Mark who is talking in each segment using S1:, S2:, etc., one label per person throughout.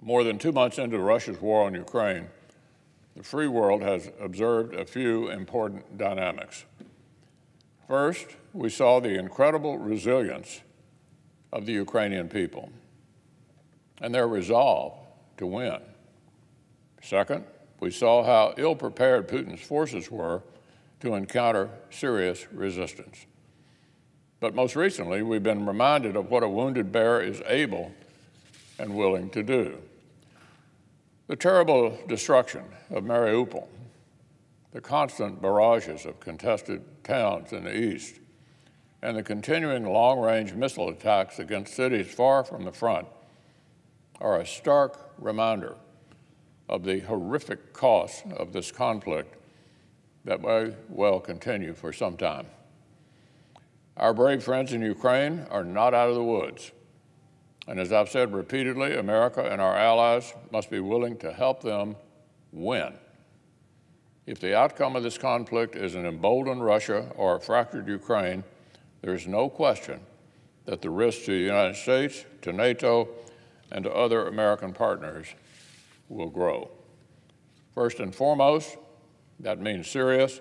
S1: More than 2 months into Russia's war on Ukraine, the free world has observed a few important dynamics. First, we saw the incredible resilience of the Ukrainian people and their resolve to win. Second, we saw how ill-prepared Putin's forces were to encounter serious resistance. But most recently, we've been reminded of what a wounded bear is able and willing to do. The terrible destruction of Mariupol, the constant barrages of contested towns in the east, and the continuing long-range missile attacks against cities far from the front are a stark reminder of the horrific costs of this conflict that may well continue for some time. Our brave friends in Ukraine are not out of the woods. And as I've said repeatedly, America and our allies must be willing to help them win. If the outcome of this conflict is an emboldened Russia or a fractured Ukraine, there is no question that the risk to the United States, to NATO, and to other American partners will grow. First and foremost, that means serious,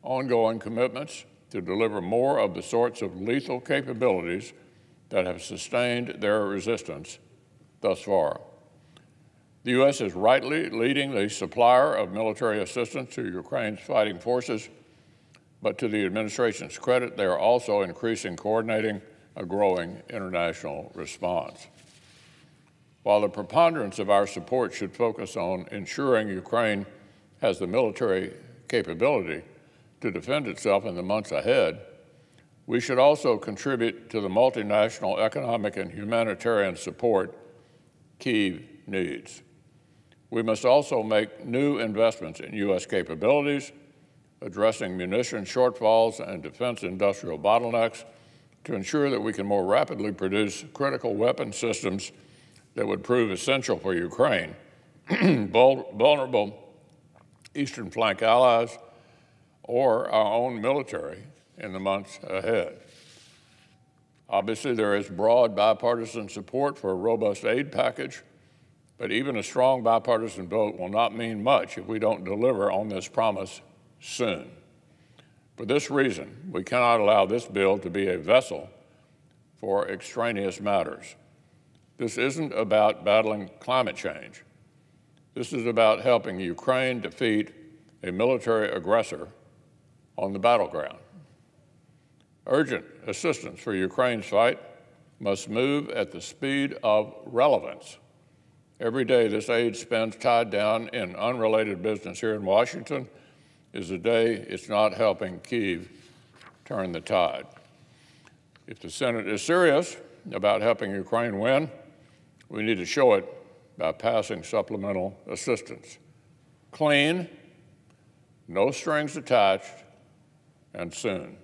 S1: ongoing commitments to deliver more of the sorts of lethal capabilities that have sustained their resistance thus far. The U.S. is rightly leading the supplier of military assistance to Ukraine's fighting forces, but to the administration's credit, they are also increasing coordinating a growing international response. While the preponderance of our support should focus on ensuring Ukraine has the military capability to defend itself in the months ahead, we should also contribute to the multinational economic and humanitarian support Kyiv needs. We must also make new investments in U.S. capabilities, addressing munition shortfalls and defense industrial bottlenecks to ensure that we can more rapidly produce critical weapon systems that would prove essential for Ukraine, vulnerable Eastern Flank allies, or our own military in the months ahead. Obviously, there is broad bipartisan support for a robust aid package, but even a strong bipartisan vote will not mean much if we don't deliver on this promise soon. For this reason, we cannot allow this bill to be a vessel for extraneous matters. This isn't about battling climate change. This is about helping Ukraine defeat a military aggressor on the battleground. Urgent assistance for Ukraine's fight must move at the speed of relevance. Every day this aid spent tied down in unrelated business here in Washington is a day it's not helping Kyiv turn the tide. If the Senate is serious about helping Ukraine win, we need to show it by passing supplemental assistance. Clean, no strings attached, and soon.